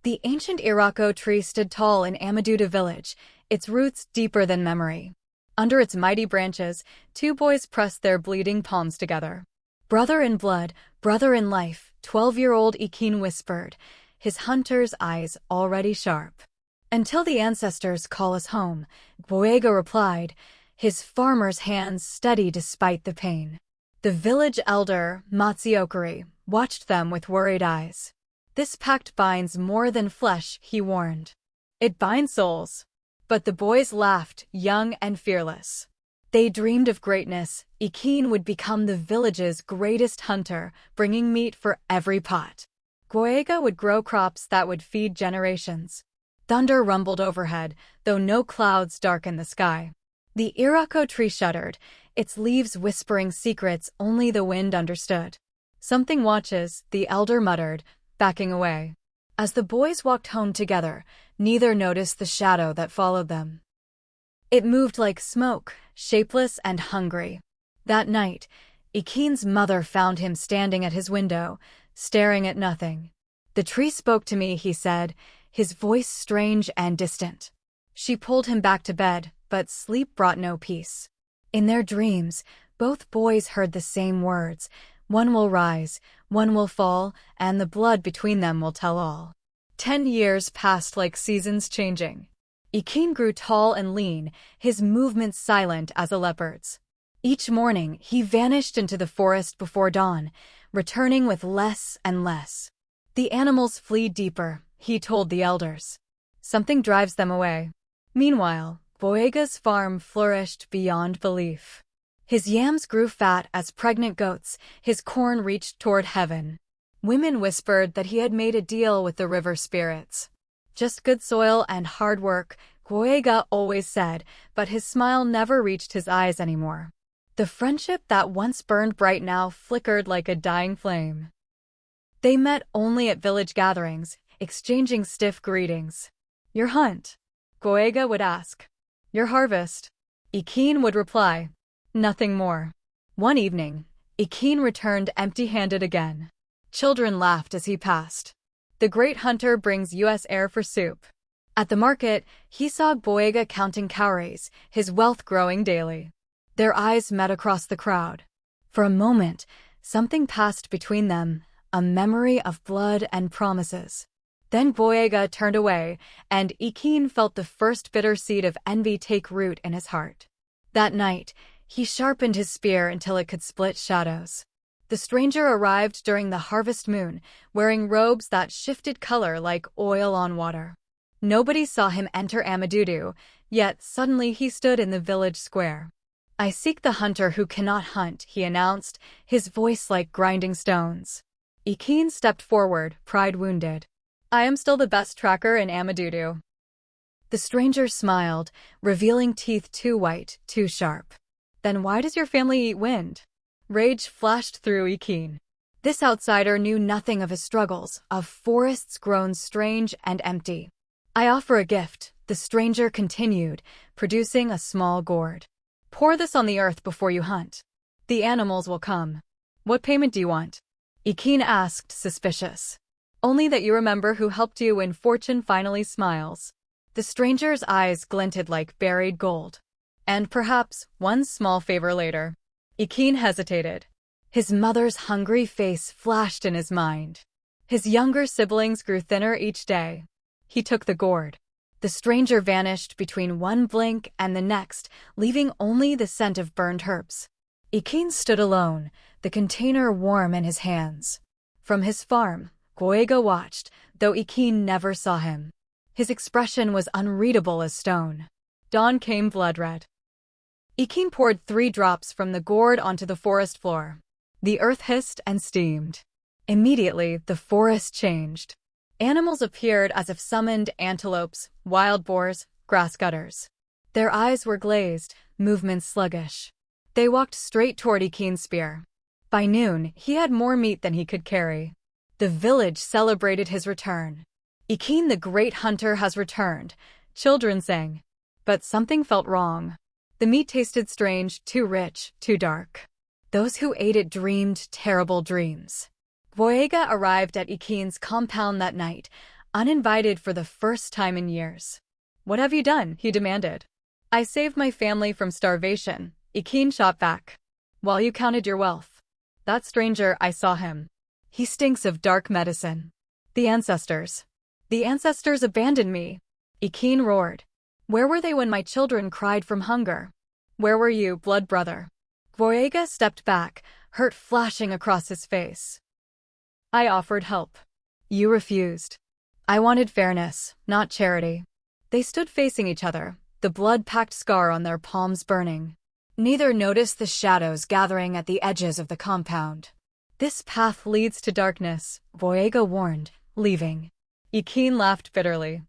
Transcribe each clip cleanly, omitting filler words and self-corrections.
The ancient Iroko tree stood tall in Amadudu village, its roots deeper than memory. Under its mighty branches, two boys pressed their bleeding palms together. "Brother in blood, brother in life," 12-year-old Ekene whispered, his hunter's eyes already sharp. "Until the ancestors call us home," Gboyega replied, his farmer's hands steady despite the pain. The village elder, Matsuokari, watched them with worried eyes. "This pact binds more than flesh," he warned. "It binds souls." But the boys laughed, young and fearless. They dreamed of greatness. Ekene would become the village's greatest hunter, bringing meat for every pot. Gboyega would grow crops that would feed generations. Thunder rumbled overhead, though no clouds darkened the sky. The Iroko tree shuddered, its leaves whispering secrets only the wind understood. "Something watches," the elder muttered, backing away. As the boys walked home together, neither noticed the shadow that followed them. It moved like smoke, shapeless and hungry. That night, Ekene's mother found him standing at his window, staring at nothing. "The tree spoke to me," he said, his voice strange and distant. She pulled him back to bed, but sleep brought no peace. In their dreams, both boys heard the same words: "One will rise, one will fall, and the blood between them will tell all." 10 years passed like seasons changing. Ekene grew tall and lean, his movements silent as a leopard's. Each morning, he vanished into the forest before dawn, returning with less and less. "The animals flee deeper," he told the elders. "Something drives them away." Meanwhile, Gboyega's farm flourished beyond belief. His yams grew fat as pregnant goats, his corn reached toward heaven. Women whispered that he had made a deal with the river spirits. "Just good soil and hard work," Gboyega always said, but his smile never reached his eyes anymore. The friendship that once burned bright now flickered like a dying flame. They met only at village gatherings, exchanging stiff greetings. "Your hunt?" Gboyega would ask. "Your harvest?" Ekene would reply. Nothing more. One evening, Ekene returned empty-handed again. Children laughed as he passed. "The great hunter brings US air for soup." At the market, he saw Gboyega counting cowries, his wealth growing daily. Their eyes met across the crowd. For a moment, something passed between them, a memory of blood and promises. Then Gboyega turned away, and Ekene felt the first bitter seed of envy take root in his heart. That night, he sharpened his spear until it could split shadows. The stranger arrived during the harvest moon, wearing robes that shifted color like oil on water. Nobody saw him enter Amadudu, yet suddenly he stood in the village square. "I seek the hunter who cannot hunt," he announced, his voice like grinding stones. Ekene stepped forward, pride wounded. "I am still the best tracker in Amadudu." The stranger smiled, revealing teeth too white, too sharp. "Then why does your family eat wind?" Rage flashed through Ekene. This outsider knew nothing of his struggles, of forests grown strange and empty. "I offer a gift," the stranger continued, producing a small gourd. "Pour this on the earth before you hunt. The animals will come." "What payment do you want?" Ekene asked, suspicious. "Only that you remember who helped you when fortune finally smiles." The stranger's eyes glinted like buried gold. "And perhaps one small favor later." Ekene hesitated. His mother's hungry face flashed in his mind. His younger siblings grew thinner each day. He took the gourd. The stranger vanished between one blink and the next, leaving only the scent of burned herbs. Ekene stood alone, the container warm in his hands. From his farm, Gboyega watched, though Ekene never saw him. His expression was unreadable as stone. Dawn came blood-red. Ekene poured 3 drops from the gourd onto the forest floor. The earth hissed and steamed. Immediately, the forest changed. Animals appeared as if summoned: antelopes, wild boars, grass cutters. Their eyes were glazed, movements sluggish. They walked straight toward Ekene's spear. By noon, he had more meat than he could carry. The village celebrated his return. "Ekene the great hunter has returned," children sang. But something felt wrong. The meat tasted strange, too rich, too dark. Those who ate it dreamed terrible dreams. Gboyega arrived at Ekene's compound that night, uninvited for the first time in years. "What have you done?" he demanded. "I saved my family from starvation," Ekene shot back. "While you counted your wealth. That stranger, I saw him. He stinks of dark medicine." "The ancestors. The ancestors abandoned me," Ekene roared. "Where were they when my children cried from hunger? Where were you, blood brother?" Gboyega stepped back, hurt flashing across his face. "I offered help. You refused. I wanted fairness, not charity." They stood facing each other, the blood-packed scar on their palms burning. Neither noticed the shadows gathering at the edges of the compound. "This path leads to darkness," Gboyega warned, leaving. Ekene laughed bitterly.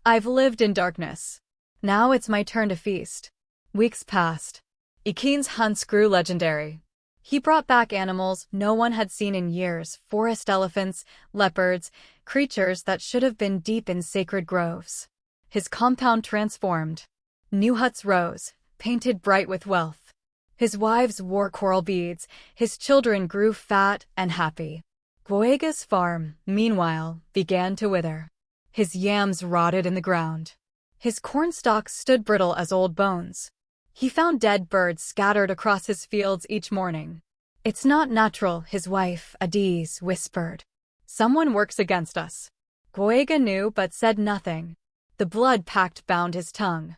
"I've lived in darkness. Now it's my turn to feast." Weeks passed. Ekene's hunts grew legendary. He brought back animals no one had seen in years, forest elephants, leopards, creatures that should have been deep in sacred groves. His compound transformed. New huts rose, painted bright with wealth. His wives wore coral beads, his children grew fat and happy. Gboyega's farm, meanwhile, began to wither. His yams rotted in the ground. His corn stalks stood brittle as old bones. He found dead birds scattered across his fields each morning. "It's not natural," his wife, Adiz, whispered. "Someone works against us." Gboyega knew but said nothing. The blood pact bound his tongue.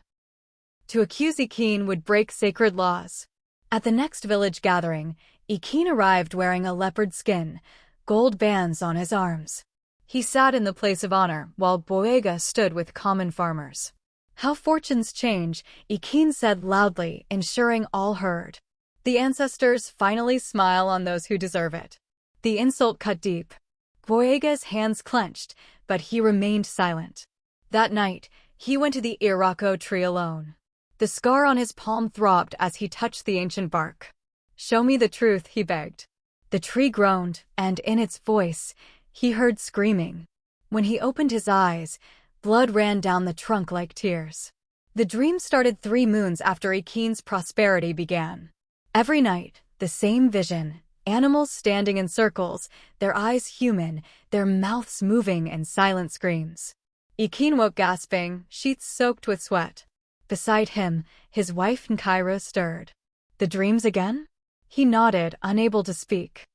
To accuse Ekene would break sacred laws. At the next village gathering, Ekene arrived wearing a leopard skin, gold bands on his arms. He sat in the place of honor while Gboyega stood with common farmers. "How fortunes change," Ekene said loudly, ensuring all heard. "The ancestors finally smile on those who deserve it." The insult cut deep. Gboyega's hands clenched, but he remained silent. That night, he went to the Iroko tree alone. The scar on his palm throbbed as he touched the ancient bark. "Show me the truth," he begged. The tree groaned, and in its voice, he heard screaming. When he opened his eyes, blood ran down the trunk like tears. The dream started 3 moons after Ekene's prosperity began. Every night, the same vision, animals standing in circles, their eyes human, their mouths moving in silent screams. Ekene woke gasping, sheets soaked with sweat. Beside him, his wife Nkaira stirred. "The dreams again?" He nodded, unable to speak.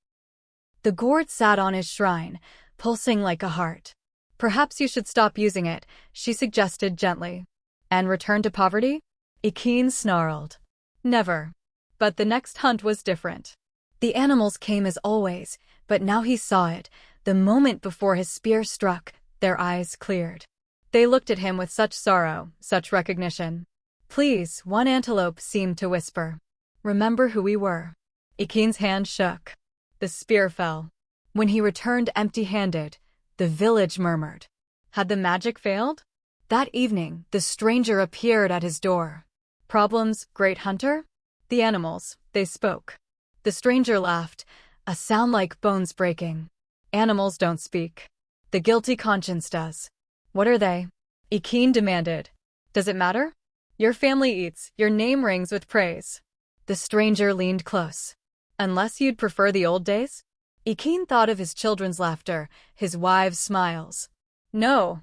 The gourd sat on his shrine, pulsing like a heart. "Perhaps you should stop using it," she suggested gently. "And return to poverty?" Ekene snarled. "Never." But the next hunt was different. The animals came as always, but now he saw it, the moment before his spear struck, their eyes cleared. They looked at him with such sorrow, such recognition. "Please," one antelope seemed to whisper. "Remember who we were." Ekene's hand shook. The spear fell. When he returned empty-handed, the village murmured. Had the magic failed? That evening, the stranger appeared at his door. "Problems, great hunter?" The animals, they spoke. The stranger laughed, a sound like bones breaking. "Animals don't speak. The guilty conscience does." "What are they?" Ekene demanded. "Does it matter? Your family eats, your name rings with praise." The stranger leaned close. "Unless you'd prefer the old days?" Ekene thought of his children's laughter, his wives' smiles. "No."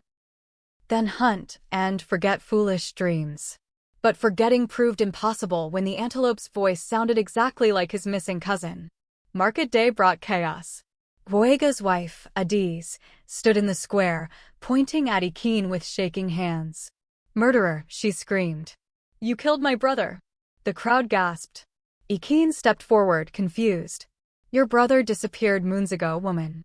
"Then hunt, and forget foolish dreams." But forgetting proved impossible when the antelope's voice sounded exactly like his missing cousin. Market day brought chaos. Gboyega's wife, Adiz, stood in the square, pointing at Ekene with shaking hands. "Murderer," she screamed. "You killed my brother." The crowd gasped. Ekene stepped forward, confused. "Your brother disappeared moons ago, woman."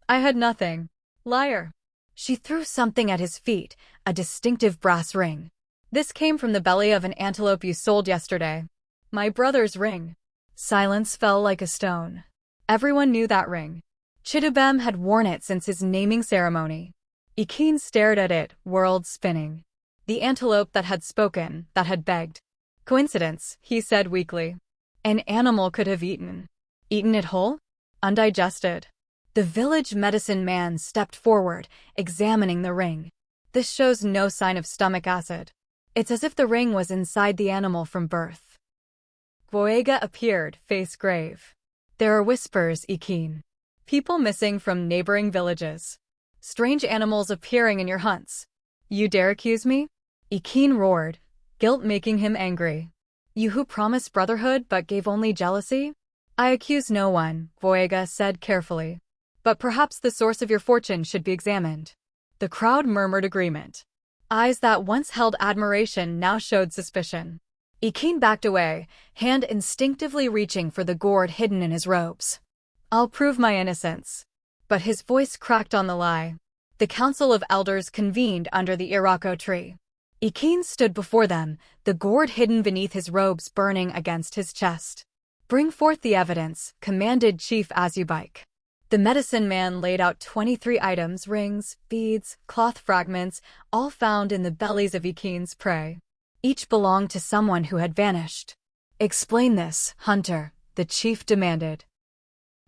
"I had nothing." "Liar." She threw something at his feet, a distinctive brass ring. "This came from the belly of an antelope you sold yesterday." "My brother's ring." Silence fell like a stone. Everyone knew that ring. Chidubem had worn it since his naming ceremony. Ekene stared at it, world spinning. The antelope that had spoken, that had begged. "Coincidence," he said weakly. "An animal could have eaten it whole? Undigested." The village medicine man stepped forward, examining the ring. "This shows no sign of stomach acid. It's as if the ring was inside the animal from birth." Gboyega appeared, face grave. "There are whispers, Ekene. People missing from neighboring villages." Strange animals appearing in your hunts. You dare accuse me? Ekene roared, guilt making him angry. You who promised brotherhood but gave only jealousy? I accuse no one, Gboyega said carefully. But perhaps the source of your fortune should be examined. The crowd murmured agreement. Eyes that once held admiration now showed suspicion. Ekene backed away, hand instinctively reaching for the gourd hidden in his robes. I'll prove my innocence. But his voice cracked on the lie. The council of elders convened under the Iroko tree. Ekene stood before them, the gourd hidden beneath his robes burning against his chest. Bring forth the evidence, commanded Chief Azubike. The medicine man laid out 23 items, rings, beads, cloth fragments, all found in the bellies of Ekene's prey. Each belonged to someone who had vanished. Explain this, Hunter, the chief demanded.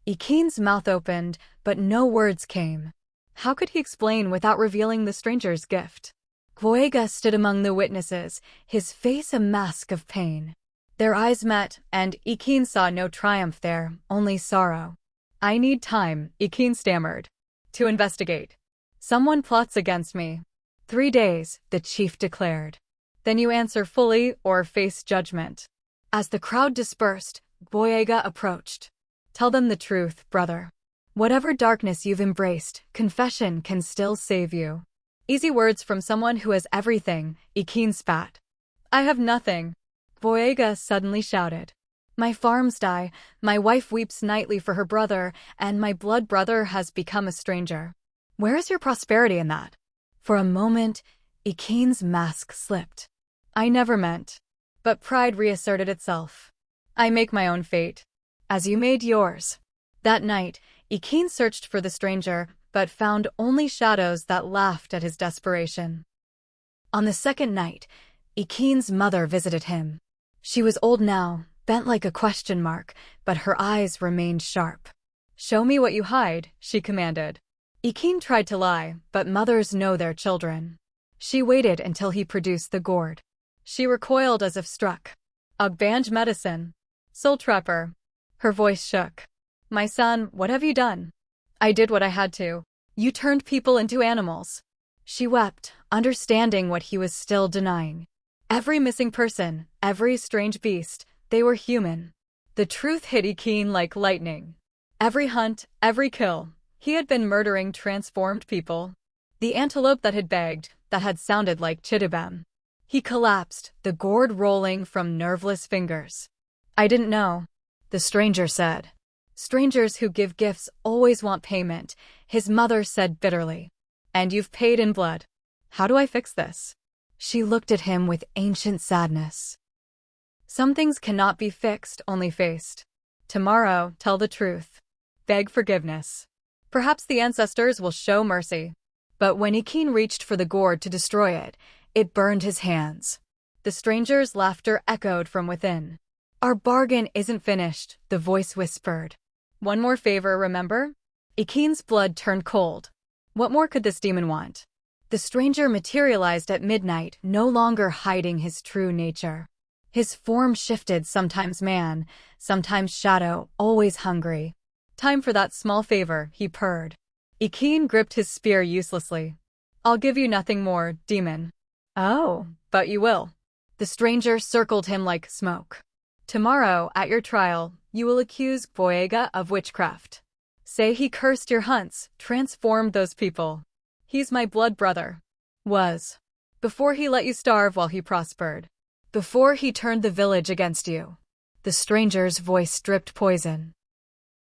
Ekene's mouth opened, but no words came. How could he explain without revealing the stranger's gift? Gboyega stood among the witnesses, his face a mask of pain. Their eyes met, and Ekene saw no triumph there, only sorrow. I need time, Ekene stammered. To investigate. Someone plots against me. 3 days, the chief declared. Then you answer fully or face judgment. As the crowd dispersed, Gboyega approached. Tell them the truth, brother. Whatever darkness you've embraced, confession can still save you. Easy words from someone who has everything, Ekene spat. I have nothing. Gboyega suddenly shouted. My farms die, my wife weeps nightly for her brother, and my blood brother has become a stranger. Where is your prosperity in that? For a moment, Ekene's mask slipped. I never meant. But pride reasserted itself. I make my own fate. As you made yours. That night, Ekene searched for the stranger, but found only shadows that laughed at his desperation. On the second night, Ekene's mother visited him. She was old now, bent like a question mark, but her eyes remained sharp. Show me what you hide, she commanded. Ekene tried to lie, but mothers know their children. She waited until he produced the gourd. She recoiled as if struck. Ogbanj medicine. Soul trapper. Her voice shook. My son, what have you done? I did what I had to. You turned people into animals. She wept, understanding what he was still denying. Every missing person, every strange beast, they were human. The truth hit Ekene like lightning. Every hunt, every kill, he had been murdering transformed people. The antelope that had begged, that had sounded like Chitubem. He collapsed, the gourd rolling from nerveless fingers. I didn't know, the stranger said. Strangers who give gifts always want payment, his mother said bitterly. And you've paid in blood. How do I fix this? She looked at him with ancient sadness. Some things cannot be fixed, only faced. Tomorrow, tell the truth. Beg forgiveness. Perhaps the ancestors will show mercy. But when Ekene reached for the gourd to destroy it, it burned his hands. The stranger's laughter echoed from within. Our bargain isn't finished, the voice whispered. One more favor, remember? Ekene's blood turned cold. What more could this demon want? The stranger materialized at midnight, no longer hiding his true nature. His form shifted, sometimes man, sometimes shadow, always hungry. Time for that small favor, he purred. Ekene gripped his spear uselessly. I'll give you nothing more, demon. Oh, but you will. The stranger circled him like smoke. Tomorrow, at your trial, you will accuse Gboyega of witchcraft. Say he cursed your hunts, transformed those people. He's my blood brother. Was. Before he let you starve while he prospered. Before he turned the village against you. The stranger's voice dripped poison.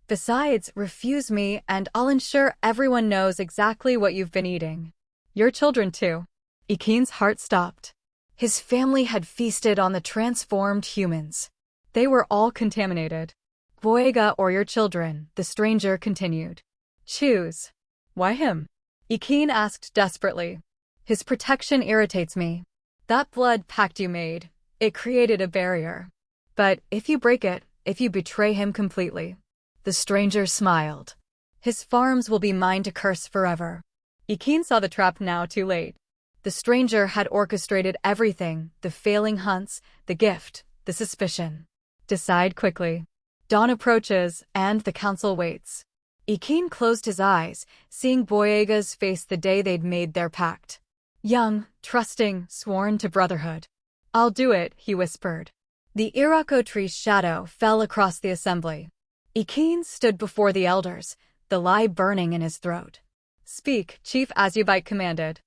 Besides, refuse me and I'll ensure everyone knows exactly what you've been eating. Your children too. Ekene's heart stopped. His family had feasted on the transformed humans. They were all contaminated. Gboyega or your children, the stranger continued. Choose. Why him? Ekene asked desperately. His protection irritates me. That blood pact you made, it created a barrier. But if you break it, if you betray him completely. The stranger smiled. His farms will be mine to curse forever. Ekene saw the trap now, too late. The stranger had orchestrated everything, the failing hunts, the gift, the suspicion. Decide quickly. Dawn approaches, and the council waits. Ekene closed his eyes, seeing Gboyega's face the day they'd made their pact. Young, trusting, sworn to brotherhood. I'll do it, he whispered. The Iroko tree's shadow fell across the assembly. Ekene stood before the elders, the lie burning in his throat. Speak, Chief Azubite commanded.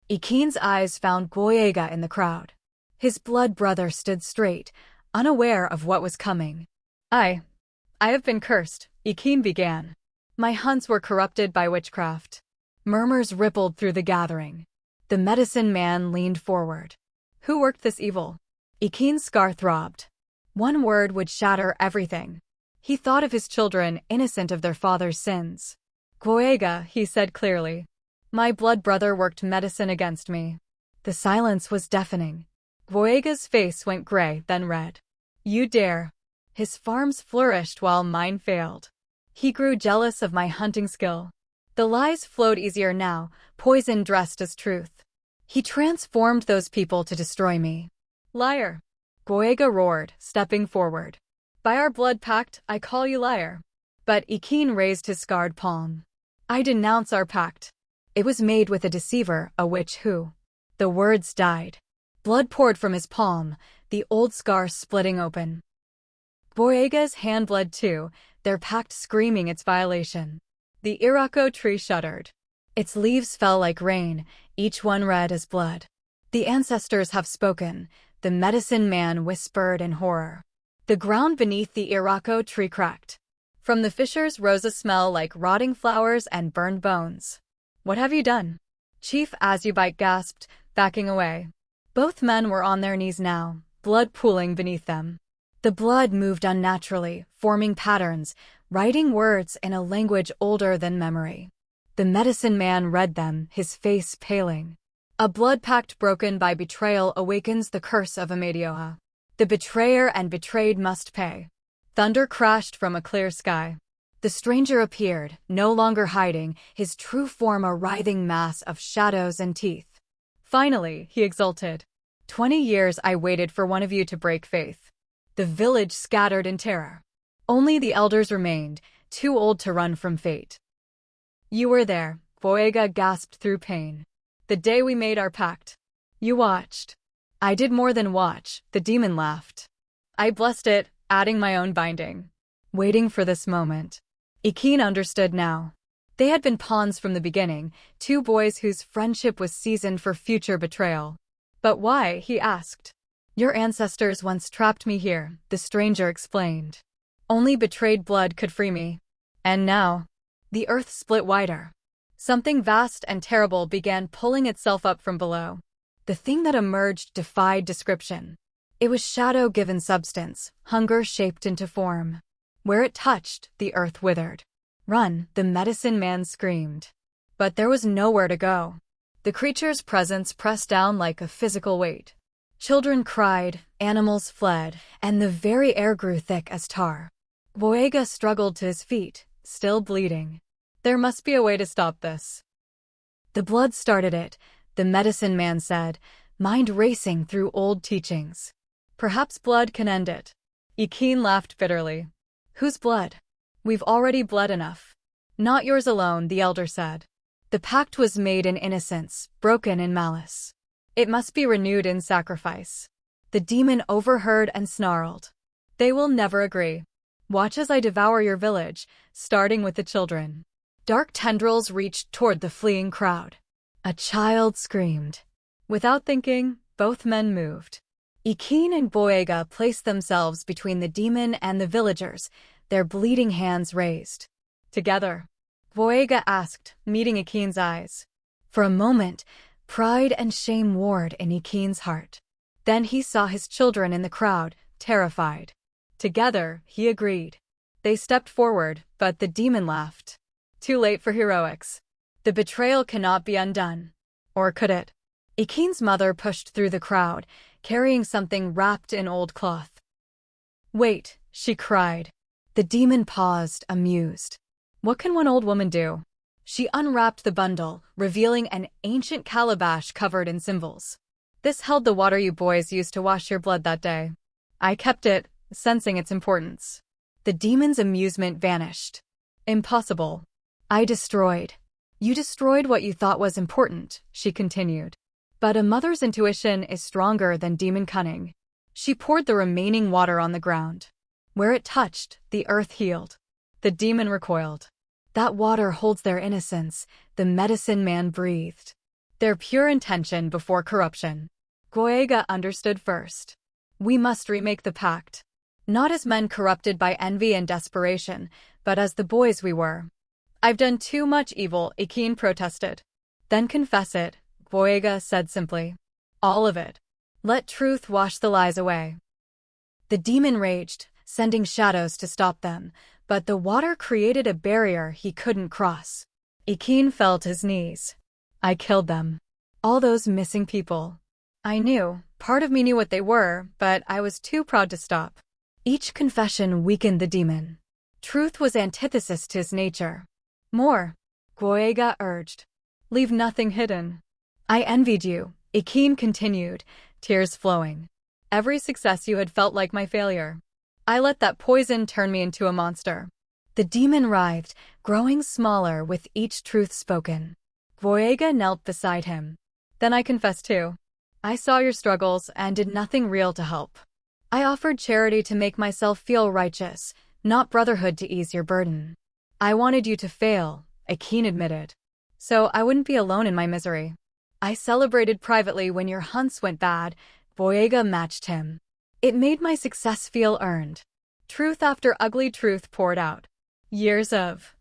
Ekene's eyes found Gboyega in the crowd. His blood brother stood straight, unaware of what was coming. I have been cursed, Ekene began. My hunts were corrupted by witchcraft. Murmurs rippled through the gathering. The medicine man leaned forward. Who worked this evil? Ekene's scar throbbed. One word would shatter everything. He thought of his children, innocent of their father's sins. Gboyega, he said clearly. My blood brother worked medicine against me. The silence was deafening. Gboyega's face went gray, then red. You dare. His farms flourished while mine failed. He grew jealous of my hunting skill. The lies flowed easier now, poison dressed as truth. He transformed those people to destroy me. Liar. Gboyega roared, stepping forward. By our blood pact, I call you liar. But Ekene raised his scarred palm. I denounce our pact. It was made with a deceiver, a witch who. The words died. Blood poured from his palm, the old scar splitting open. Gboyega's hand bled too, their pact screaming its violation. The Iroko tree shuddered. Its leaves fell like rain, each one red as blood. The ancestors have spoken, the medicine man whispered in horror. The ground beneath the Iroko tree cracked. From the fissures rose a smell like rotting flowers and burned bones. What have you done? Chief Azubite gasped, backing away. Both men were on their knees now, blood pooling beneath them. The blood moved unnaturally, forming patterns, writing words in a language older than memory. The medicine man read them, his face paling. A blood pact broken by betrayal awakens the curse of Amadudu. The betrayer and betrayed must pay. Thunder crashed from a clear sky. The stranger appeared, no longer hiding, his true form a writhing mass of shadows and teeth. Finally, he exulted. 20 years I waited for one of you to break faith. The village scattered in terror. Only the elders remained, too old to run from fate. You were there, Gboyega gasped through pain. The day we made our pact. You watched. I did more than watch, the demon laughed. I blessed it, adding my own binding. Waiting for this moment. Ekene understood now. They had been pawns from the beginning, two boys whose friendship was seasoned for future betrayal. But why, he asked. Your ancestors once trapped me here, the stranger explained. Only betrayed blood could free me. And now, the earth split wider. Something vast and terrible began pulling itself up from below. The thing that emerged defied description. It was shadow given substance, hunger shaped into form. Where it touched, the earth withered. Run, the medicine man screamed. But there was nowhere to go. The creature's presence pressed down like a physical weight. Children cried, animals fled, and the very air grew thick as tar. Gboyega struggled to his feet, still bleeding. There must be a way to stop this. The blood started it, the medicine man said, mind racing through old teachings. Perhaps blood can end it. Ekene laughed bitterly. Whose blood? We've already bled enough. Not yours alone, the elder said. The pact was made in innocence, broken in malice. It must be renewed in sacrifice. The demon overheard and snarled. They will never agree. Watch as I devour your village, starting with the children. Dark tendrils reached toward the fleeing crowd. A child screamed. Without thinking, both men moved. Ekene and Gboyega placed themselves between the demon and the villagers, their bleeding hands raised. Together, Gboyega asked, meeting Ekene's eyes. For a moment, pride and shame warred in Ekene's heart. Then he saw his children in the crowd, terrified. Together, he agreed. They stepped forward, but the demon laughed. Too late for heroics. The betrayal cannot be undone. Or could it? Ekene's mother pushed through the crowd, carrying something wrapped in old cloth. Wait, she cried. The demon paused, amused. What can one old woman do? She unwrapped the bundle, revealing an ancient calabash covered in symbols. This held the water you boys used to wash your blood that day. I kept it, sensing its importance. The demon's amusement vanished. Impossible. I destroyed. You destroyed what you thought was important, she continued. But a mother's intuition is stronger than demon cunning. She poured the remaining water on the ground. Where it touched, the earth healed. The demon recoiled. That water holds their innocence, the medicine man breathed. Their pure intention before corruption. Gboyega understood first. We must remake the pact. Not as men corrupted by envy and desperation, but as the boys we were. I've done too much evil, Ekene protested. Then confess it, Gboyega said simply. All of it. Let truth wash the lies away. The demon raged, sending shadows to stop them, but the water created a barrier he couldn't cross. Ekene fell to his knees. I killed them. All those missing people. I knew, part of me knew what they were, but I was too proud to stop. Each confession weakened the demon. Truth was antithesis to his nature. More, Gboyega urged. Leave nothing hidden. I envied you, Ekene continued, tears flowing. Every success you had felt like my failure. I let that poison turn me into a monster. The demon writhed, growing smaller with each truth spoken. Gboyega knelt beside him. Then I confessed too. I saw your struggles and did nothing real to help. I offered charity to make myself feel righteous, not brotherhood to ease your burden. I wanted you to fail, Ekene admitted. So I wouldn't be alone in my misery. I celebrated privately when your hunts went bad, Gboyega matched him. It made my success feel earned. Truth after ugly truth poured out. Years of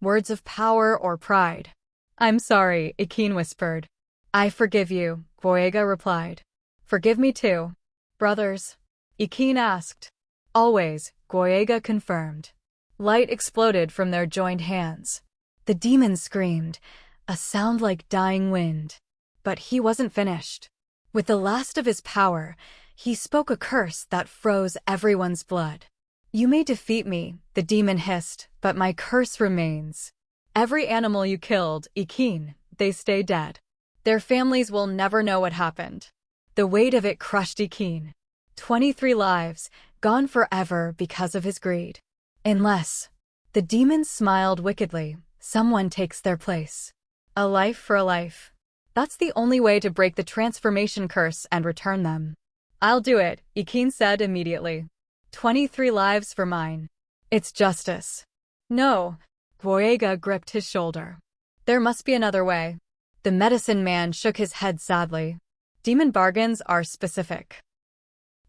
words of power or pride. I'm sorry, Ekene whispered. I forgive you, Gboyega replied. Forgive me too. Brothers? Ekene asked. Always, Gboyega confirmed. Light exploded from their joined hands. The demon screamed, a sound like dying wind. But he wasn't finished. With the last of his power, he spoke a curse that froze everyone's blood. You may defeat me, the demon hissed, but my curse remains. Every animal you killed, Ekene, they stay dead. Their families will never know what happened. The weight of it crushed Ekene. 23 lives, gone forever because of his greed. Unless, the demon smiled wickedly, someone takes their place. A life for a life. That's the only way to break the transformation curse and return them. I'll do it, Ekene said immediately. 23 lives for mine. It's justice. No, Gboyega gripped his shoulder. There must be another way. The medicine man shook his head sadly. Demon bargains are specific.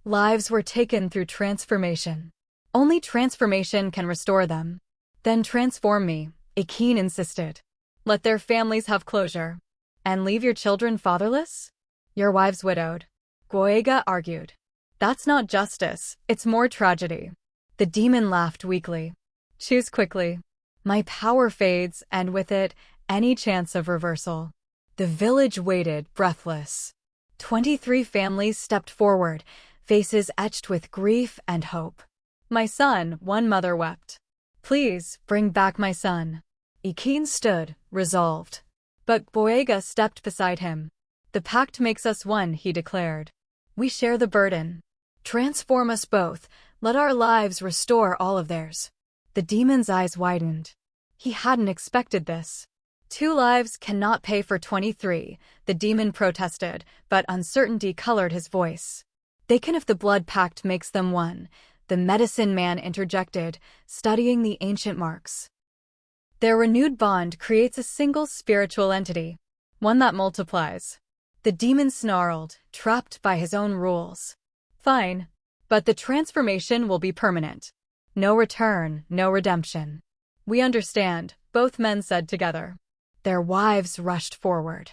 Lives were taken through transformation. Only transformation can restore them. Then transform me, Ekene insisted. Let their families have closure. And leave your children fatherless? Your wives widowed. Gboyega argued. That's not justice, it's more tragedy. The demon laughed weakly. Choose quickly. My power fades, and with it, any chance of reversal. The village waited, breathless. 23 families stepped forward, faces etched with grief and hope. My son, one mother wept. Please, bring back my son. Ekene stood, resolved. But Gboyega stepped beside him. The pact makes us one, he declared. We share the burden. Transform us both, let our lives restore all of theirs. The demon's eyes widened. He hadn't expected this. 2 lives cannot pay for 23, the demon protested, but uncertainty colored his voice. They can if the blood pact makes them one, the medicine man interjected, studying the ancient marks. Their renewed bond creates a single spiritual entity, one that multiplies. The demon snarled, trapped by his own rules. Fine, but the transformation will be permanent. No return, no redemption. We understand, both men said together. Their wives rushed forward.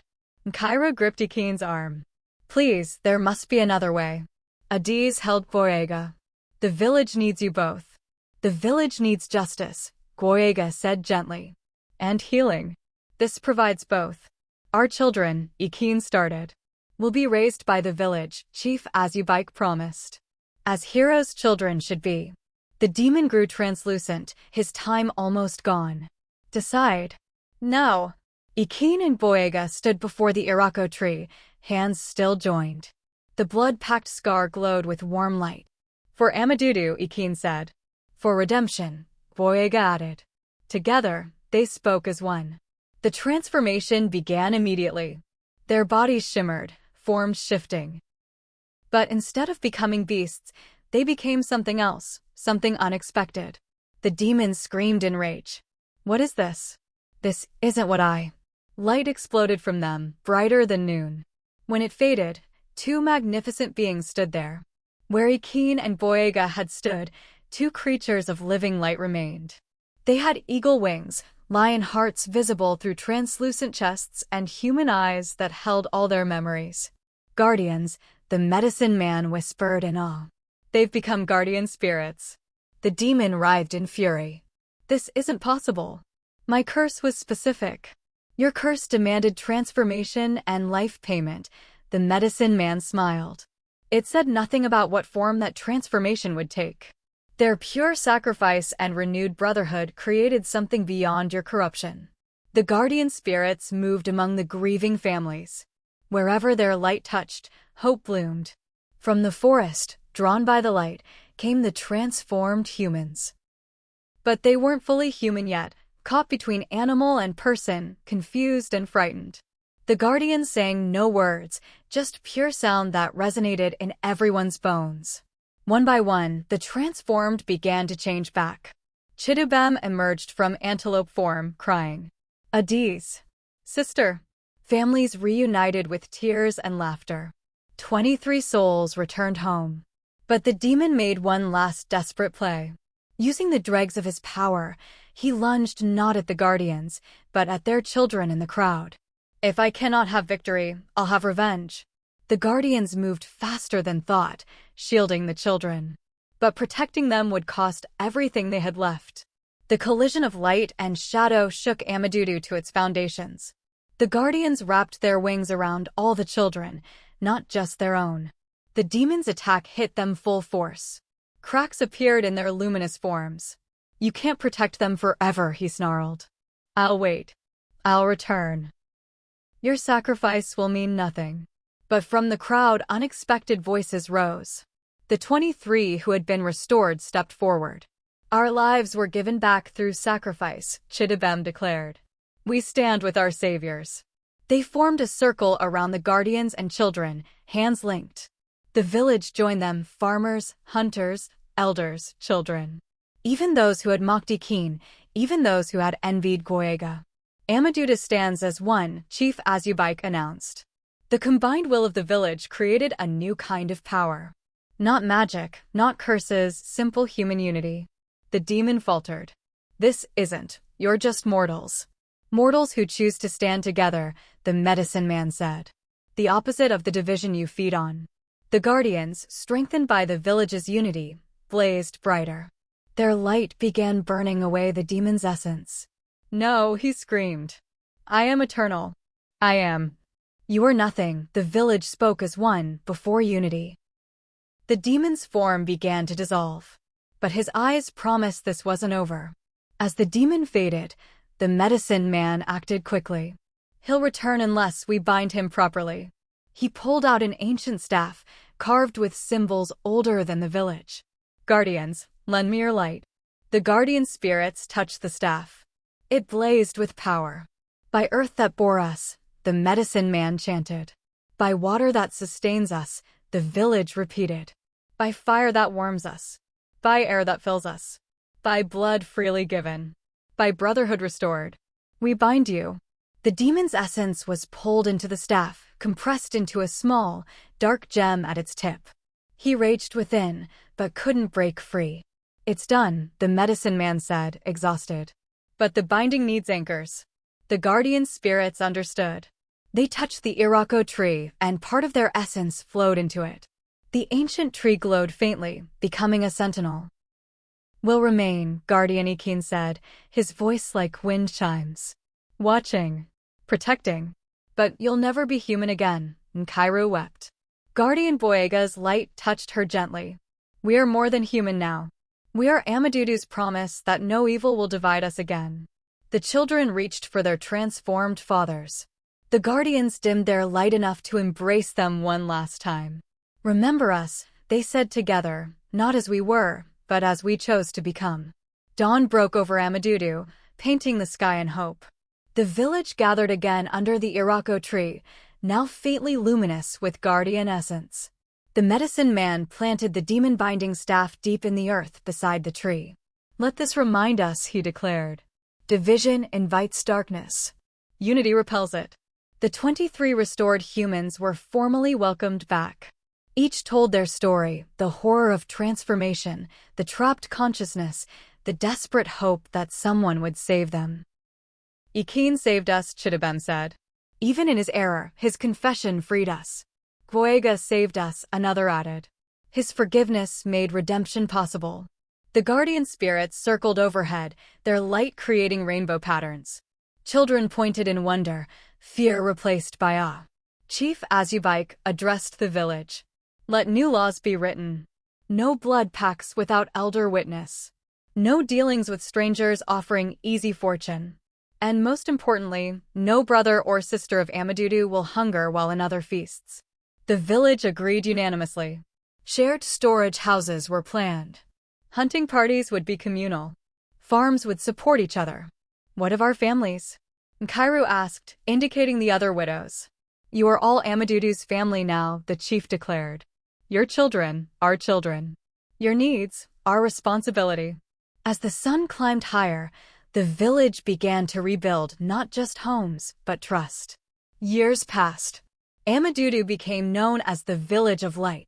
Kyra gripped Ekene's arm. Please, there must be another way. Adiz held Gboyega. The village needs you both. The village needs justice, Gboyega said gently. And healing. This provides both. Our children, Ekene started, will be raised by the village, Chief Azubike promised. As heroes' children should be. The demon grew translucent, his time almost gone. Decide. Now. Ekene and Gboyega stood before the Iroko tree, hands still joined. The blood-packed scar glowed with warm light. For Amadudu, Ekene said. For redemption, Gboyega added. Together, they spoke as one. The transformation began immediately. Their bodies shimmered, forms shifting. But instead of becoming beasts, they became something else, something unexpected. The demons screamed in rage. What is this? This isn't what I... Light exploded from them, brighter than noon. When it faded, two magnificent beings stood there. Where Ekene and Gboyega had stood, two creatures of living light remained. They had eagle wings, lion hearts visible through translucent chests, and human eyes that held all their memories. Guardians, the medicine man whispered in awe. They've become guardian spirits. The demon writhed in fury. This isn't possible. My curse was specific. Your curse demanded transformation and life payment. The medicine man smiled. It said nothing about what form that transformation would take. Their pure sacrifice and renewed brotherhood created something beyond your corruption. The guardian spirits moved among the grieving families. Wherever their light touched, hope bloomed. From the forest, drawn by the light, came the transformed humans. But they weren't fully human yet, caught between animal and person, confused and frightened. The guardians sang no words, just pure sound that resonated in everyone's bones. One by one, the transformed began to change back. Chidubem emerged from antelope form, crying, "Adiz, sister." Families reunited with tears and laughter. 23 souls returned home. But the demon made one last desperate play. Using the dregs of his power, he lunged not at the guardians, but at their children in the crowd. If I cannot have victory, I'll have revenge. The guardians moved faster than thought, shielding the children. But protecting them would cost everything they had left. The collision of light and shadow shook Amadudu to its foundations. The guardians wrapped their wings around all the children, not just their own. The demon's attack hit them full force. Cracks appeared in their luminous forms. You can't protect them forever, he snarled. I'll wait. I'll return. Your sacrifice will mean nothing. But from the crowd, unexpected voices rose. The 23 who had been restored stepped forward. Our lives were given back through sacrifice, Chidubem declared. We stand with our saviors. They formed a circle around the guardians and children, hands linked. The village joined them, farmers, hunters, elders, children. Even those who had mocked Ekene, even those who had envied Gboyega. Amadudu stands as one, Chief Azubike announced. The combined will of the village created a new kind of power. Not magic, not curses, simple human unity. The demon faltered. This isn't. You're just mortals. Mortals who choose to stand together, the medicine man said. The opposite of the division you feed on. The guardians, strengthened by the village's unity, blazed brighter. Their light began burning away the demon's essence. No, he screamed. I am eternal. I am. You are nothing, the village spoke as one, before unity. The demon's form began to dissolve. But his eyes promised this wasn't over. As the demon faded, the medicine man acted quickly. He'll return unless we bind him properly. He pulled out an ancient staff, carved with symbols older than the village. Guardians, lend me your light. The guardian spirits touched the staff. It blazed with power. By earth that bore us, the medicine man chanted. By water that sustains us, the village repeated. By fire that warms us. By air that fills us. By blood freely given. By brotherhood restored. We bind you. The demon's essence was pulled into the staff, compressed into a small, dark gem at its tip. He raged within, but couldn't break free. It's done, the medicine man said, exhausted. But the binding needs anchors. The guardian spirits understood. They touched the Iroko tree, and part of their essence flowed into it. The ancient tree glowed faintly, becoming a sentinel. Will remain, Guardian Ekene said, his voice like wind chimes. Watching. Protecting. But you'll never be human again, Nkairu wept. Guardian Gboyega's light touched her gently. We are more than human now. We are Amadudu's promise that no evil will divide us again. The children reached for their transformed fathers. The guardians dimmed their light enough to embrace them one last time. Remember us, they said together, not as we were, but as we chose to become. Dawn broke over Amadudu, painting the sky in hope. The village gathered again under the Iroko tree, now faintly luminous with guardian essence. The medicine man planted the demon-binding staff deep in the earth beside the tree. "Let this remind us," he declared. "Division invites darkness. Unity repels it." The 23 restored humans were formally welcomed back. Each told their story, the horror of transformation, the trapped consciousness, the desperate hope that someone would save them. "Ekene saved us," Chidabem said. "Even in his error, his confession freed us." "Gboyega saved us," another added. "His forgiveness made redemption possible." The guardian spirits circled overhead, their light creating rainbow patterns. Children pointed in wonder, fear replaced by awe. Chief Azubike addressed the village. "Let new laws be written. No blood pacts without elder witness. No dealings with strangers offering easy fortune. And most importantly, no brother or sister of Amadudu will hunger while another feasts." The village agreed unanimously. Shared storage houses were planned. Hunting parties would be communal. Farms would support each other. "What of our families?" Kairu asked, indicating the other widows. "You are all Amadudu's family now," the chief declared. "Your children, our children. Your needs, our responsibility." As the sun climbed higher, the village began to rebuild not just homes, but trust. Years passed. Amadudu became known as the Village of Light.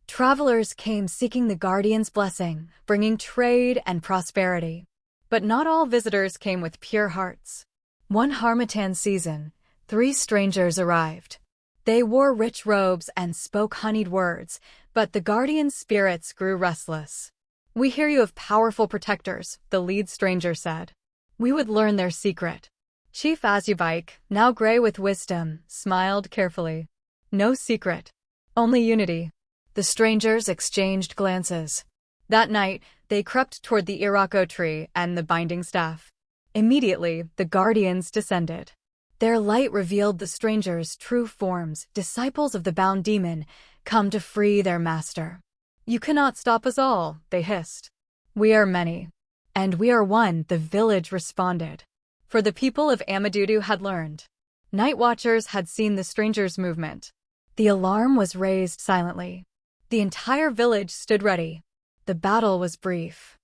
Travelers came seeking the Guardian's blessing, bringing trade and prosperity. But not all visitors came with pure hearts. One Harmattan season, 3 strangers arrived. They wore rich robes and spoke honeyed words, but the Guardian spirits grew restless. "We hear you have powerful protectors," the lead stranger said. "We would learn their secret." Chief Azubike, now gray with wisdom, smiled carefully. "No secret. Only unity." The strangers exchanged glances. That night, they crept toward the Iroko tree and the binding staff. Immediately, the guardians descended. Their light revealed the strangers' true forms, disciples of the bound demon, come to free their master. "You cannot stop us all," they hissed. "We are many. And we are one," the village responded. For the people of Amadudu had learned. Night watchers had seen the strangers' movement. The alarm was raised silently. The entire village stood ready. The battle was brief.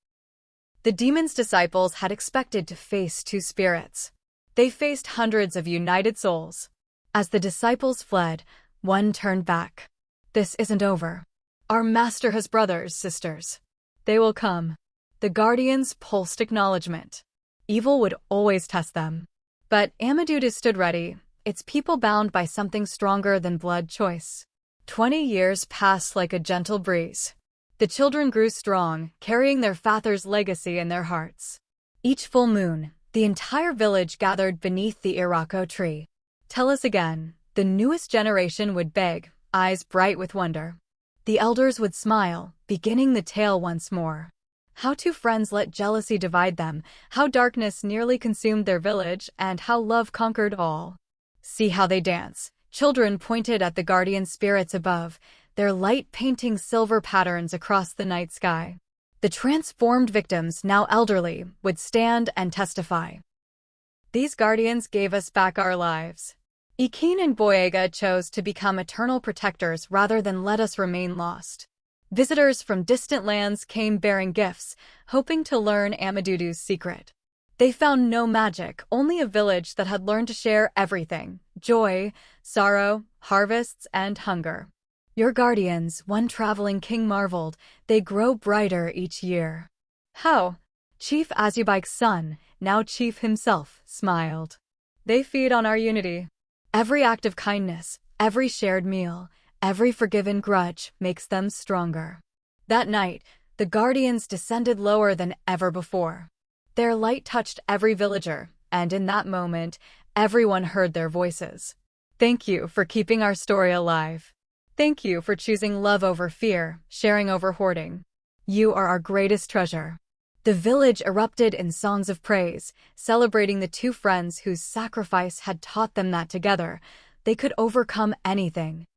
The demon's disciples had expected to face 2 spirits. They faced hundreds of united souls. As the disciples fled, one turned back. "This isn't over. Our master has brothers, sisters. They will come." The guardians pulsed acknowledgement. Evil would always test them. But Amadudu stood ready, its people bound by something stronger than blood choice. 20 years passed like a gentle breeze. The children grew strong, carrying their father's legacy in their hearts. Each full moon, the entire village gathered beneath the Iroko tree. "Tell us again," the newest generation would beg, eyes bright with wonder. The elders would smile, beginning the tale once more. How 2 friends let jealousy divide them, how darkness nearly consumed their village, and how love conquered all. "See how they dance." Children pointed at the guardian spirits above, their light painting silver patterns across the night sky. The transformed victims, now elderly, would stand and testify. "These guardians gave us back our lives. Ekene and Gboyega chose to become eternal protectors rather than let us remain lost." Visitors from distant lands came bearing gifts, hoping to learn Amadudu's secret. They found no magic, only a village that had learned to share everything: joy, sorrow, harvests, and hunger. "Your guardians," one traveling king marveled, "they grow brighter each year." "How?" Chief Azubike's son, now chief himself, smiled. "They feed on our unity. Every act of kindness, every shared meal, every forgiven grudge makes them stronger." That night, the guardians descended lower than ever before. Their light touched every villager, and in that moment, everyone heard their voices. "Thank you for keeping our story alive. Thank you for choosing love over fear, sharing over hoarding. You are our greatest treasure." The village erupted in songs of praise, celebrating the 2 friends whose sacrifice had taught them that together, they could overcome anything.